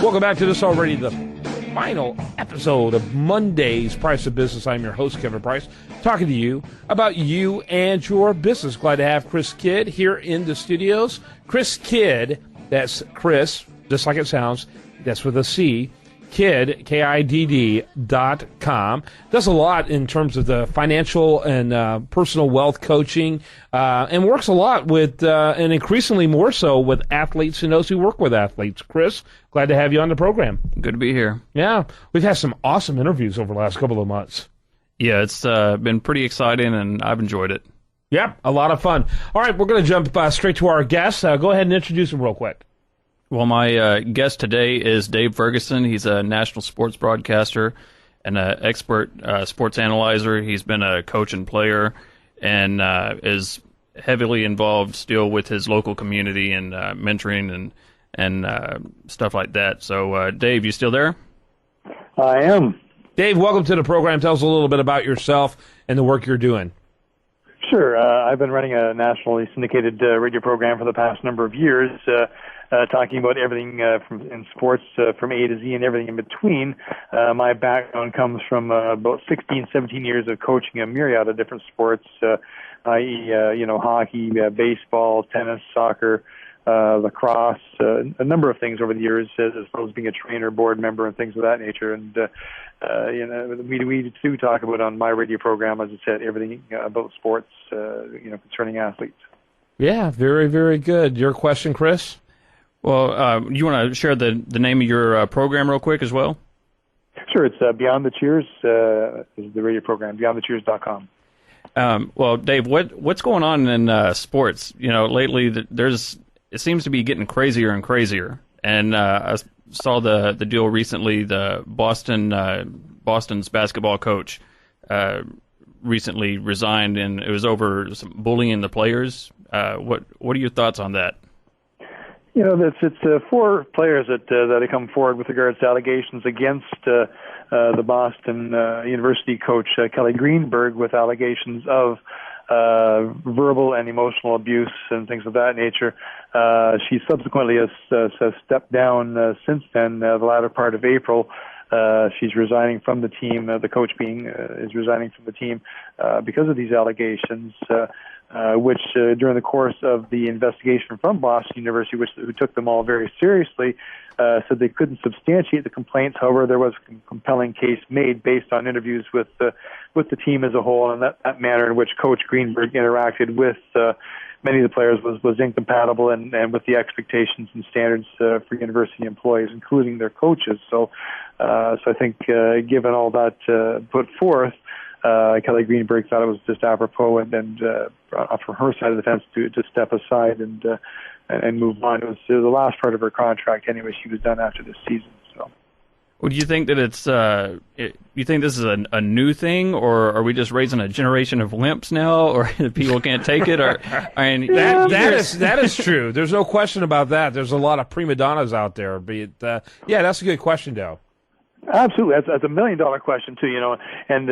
welcome back to this already the final episode of Monday's Price of Business. I'm your host, Kevin Price, talking to you about you and your business. Glad to have Chris Kidd here in the studios. Chris Kidd, that's Chris, just like it sounds, that's with a C, Kidd, KIDD.com. Does a lot in terms of the financial and personal wealth coaching, and works a lot with, and increasingly more so with athletes and those who work with athletes. Chris, glad to have you on the program. Good to be here. Yeah, we've had some awesome interviews over the last couple of months. Yeah, it's been pretty exciting, and I've enjoyed it. Yep, a lot of fun. All right, we're going to jump straight to our guest. Go ahead and introduce him real quick. Well, my guest today is Dave Ferguson. He's a national sports broadcaster and an expert sports analyzer. He's been a coach and player and is heavily involved still with his local community and mentoring and stuff like that. So, Dave, you still there? I am. Dave, welcome to the program. Tell us a little bit about yourself and the work you're doing. Sure. I've been running a nationally syndicated radio program for the past number of years, talking about everything in sports from A to Z and everything in between. My background comes from about 16, 17 years of coaching a myriad of different sports, i.e., hockey, baseball, tennis, soccer, lacrosse, a number of things over the years, as well as being a trainer, board member, and things of that nature. And we do talk about on my radio program, as I said, everything about sports, concerning athletes. Yeah, very, very good. Your question, Chris? Well, you want to share the name of your program real quick as well? Sure. It's Beyond the Cheers is the radio program, beyondthecheers.com. Well, Dave, what's going on in sports? Lately it seems to be getting crazier and crazier. And I saw the deal recently. The Boston's basketball coach recently resigned, and it was over some bullying the players. What are your thoughts on that? It's four players that have come forward with regards to allegations against the Boston University coach Kelly Greenberg, with allegations of verbal and emotional abuse and things of that nature. She subsequently has stepped down since then, the latter part of April. She's resigning from the team. The coach is resigning from the team because of these allegations, which during the course of the investigation from Boston University, who took them all very seriously, said they couldn't substantiate the complaints. However, there was a compelling case made based on interviews with the team as a whole, and that manner in which Coach Greenberg interacted with many of the players was incompatible and with the expectations and standards for university employees, including their coaches. So I think given all that put forth, Kelly Greenberg thought it was just apropos and from her side of the fence to step aside and move on. It was the last part of her contract anyway. She was done after this season. So, well, do you think that you think this is a new thing, or are we just raising a generation of wimps now, or people can't take it? Or that is true. There's no question about that. There's a lot of prima donnas out there. But that's a good question, Dale. Absolutely, that's $1 million question too. And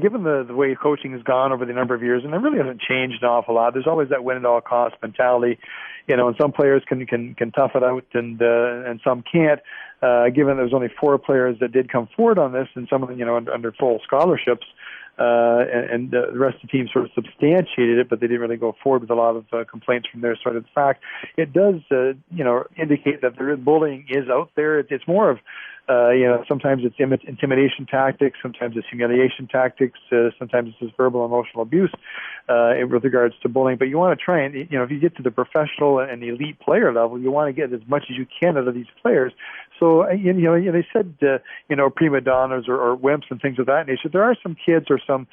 given the way coaching has gone over the number of years, and it really hasn't changed an awful lot. There's always that win at all costs mentality, and some players can tough it out, and some can't. Given there's only 4 players that did come forward on this, and some of them under full scholarships, and the rest of the team sort of substantiated it, but they didn't really go forward with a lot of complaints from their side of the fact. It does indicate that bullying is out there. It's more of sometimes it's intimidation tactics, sometimes it's humiliation tactics, sometimes it's just verbal emotional abuse with regards to bullying. But you want to try and, if you get to the professional and the elite player level, you want to get as much as you can out of these players. So, they said, prima donnas or wimps and things of that nature. There are some kids or some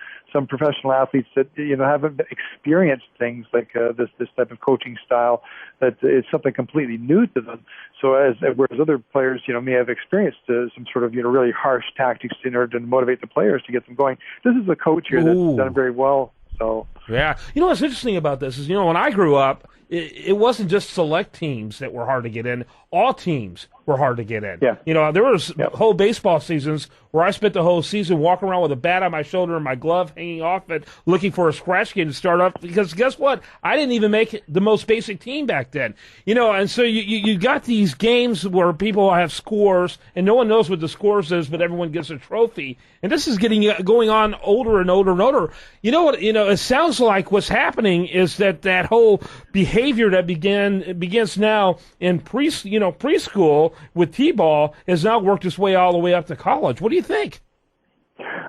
professional athletes that, haven't experienced things like this type of coaching style, that is something completely new to them. So whereas other players, may have experienced some sort of, really harsh tactics in order to motivate the players to get them going. This is a coach here that's done very well. So yeah. What's interesting about this is, when I grew up, it wasn't just select teams that were hard to get in. All teams were hard to get in. Yeah. There was whole baseball seasons where I spent the whole season walking around with a bat on my shoulder and my glove hanging off it, looking for a scratch game to start off, because guess what? I didn't even make the most basic team back then. And so you got these games where people have scores, and no one knows what the scores is, but everyone gets a trophy. And this is going on older and older and older. It sounds like what's happening is that whole behavior that begins now in preschool with T-ball has now worked its way all the way up to college. What do you think?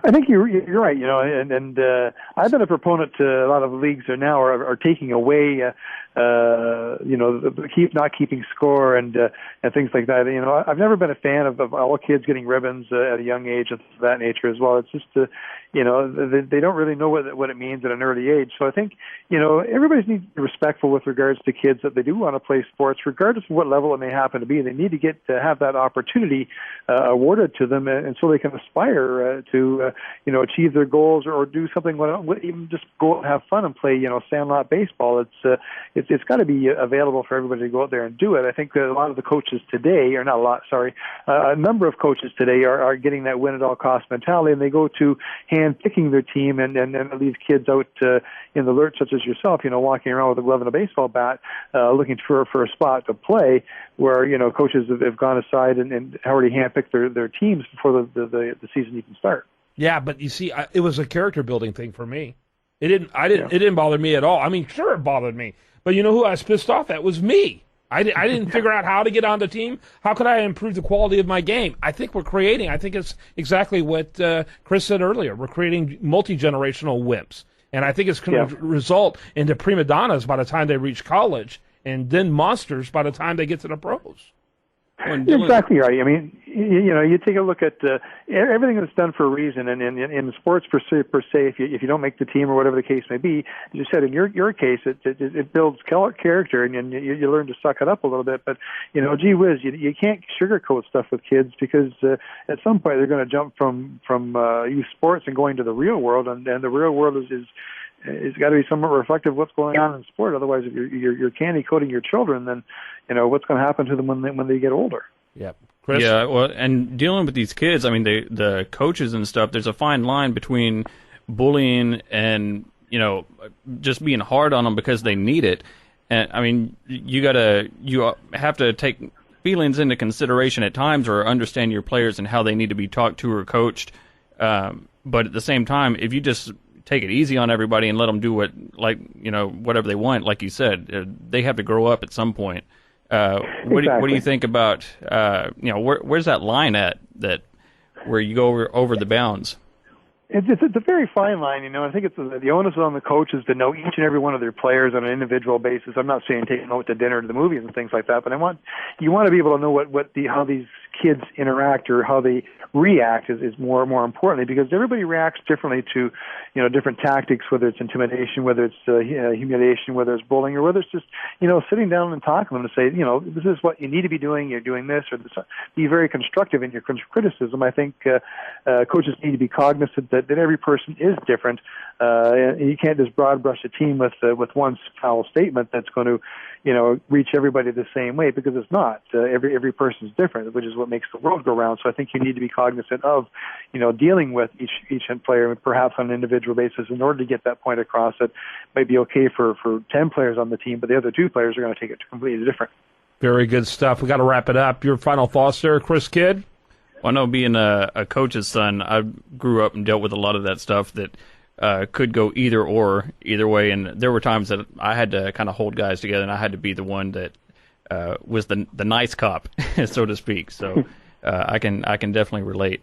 I think you're right. And I've been a proponent to a lot of leagues now are taking away, not keeping score and things like that. I've never been a fan of all kids getting ribbons at a young age and of that nature as well. It's just they don't really know what it means at an early age. So I think everybody needs to be respectful with regards to kids that they do want to play sports, regardless of what level it may happen to be. They need to get to have that opportunity awarded to them, and so they can aspire to achieve their goals or do something. Even just go out and have fun and play sandlot baseball. It's got to be available for everybody to go out there and do it. I think that a lot of the coaches today, or not a lot, sorry, a number of coaches today are getting that win at all cost mentality, and they go to hand-picking their team and leave kids out in the lurch, such as yourself, walking around with a glove and a baseball bat, looking for a spot to play, where coaches have gone aside and already hand-picked their teams before the season even starts. Yeah, but you see, it was a character building thing for me. It didn't bother me at all. I mean, sure, it bothered me, but who I was pissed off at was me. I didn't figure out how to get on the team. How could I improve the quality of my game? I think it's exactly what Chris said earlier. We're creating multi-generational wimps. And I think it's going to result into prima donnas by the time they reach college, and then monsters by the time they get to the pros. You're exactly right. I mean, you take a look at everything that's done for a reason, and in sports per se, if you don't make the team or whatever the case may be, as you said in your case, it builds character, and you learn to suck it up a little bit. But gee whiz, you can't sugarcoat stuff with kids, because at some point they're going to jump from youth sports and going to the real world, and the real world is it's got to be somewhat reflective of what's going on in sport. Otherwise, if you're candy coating your children, then what's going to happen to them when they get older. Yeah, Chris? Yeah. Well, and dealing with these kids, I mean, the coaches and stuff. There's a fine line between bullying and just being hard on them because they need it. And I mean, you have to take feelings into consideration at times, or understand your players and how they need to be talked to or coached. But at the same time, if you just take it easy on everybody and let them do whatever they want, like you said, they have to grow up at some point. What do you think about where's that line at where you go over the bounds? It's a very fine line, I think it's the onus is on the coaches to know each and every one of their players on an individual basis. I'm not saying take them out to dinner, to the movies and things like that, but you want to be able to know how these kids interact or how they react is more importantly, because everybody reacts differently to different tactics, whether it's intimidation, whether it's humiliation, whether it's bullying, or whether it's just sitting down and talking to them and say this is what you need to be doing, you're doing this, or this. Be very constructive in your criticism. I think coaches need to be cognizant that every person is different. You can't just broad brush a team with one foul statement that's going to reach everybody the same way, because it's not. Every person's different, which is what makes the world go round. So I think you need to be cognizant of, dealing with each player, perhaps on an individual basis, in order to get that point across. That might be okay for 10 players on the team, but the other 2 players are going to take it completely different. Very good stuff. We got to wrap it up. Your final thoughts there, Chris Kidd? Well, I know, being a coach's son, I grew up and dealt with a lot of that stuff that could go either way, and there were times that I had to kind of hold guys together, and I had to be the one that was the nice cop, so to speak. So I can definitely relate.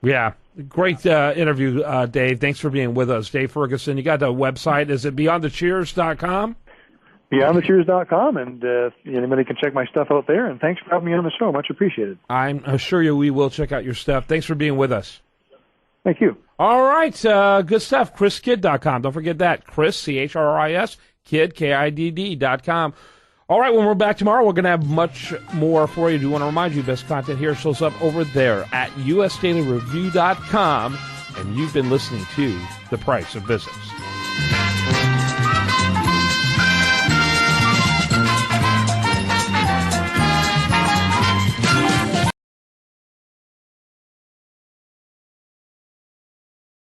Yeah, great interview, Dave. Thanks for being with us, Dave Ferguson. You got the website? Is it beyondthecheers.com? beyondthecheers.com, and anybody can check my stuff out there. And thanks for having me on the show. Much appreciated. I'm sure we will check out your stuff. Thanks for being with us. Thank you. Right, good stuff. chriskidd.com. Don't forget that. Chris, CHRIS, kidd, KIDD.com. All right, when we're back tomorrow, we're going to have much more for you. I do want to remind you, best content here shows up over there at usdailyreview.com, and you've been listening to The Price of Business.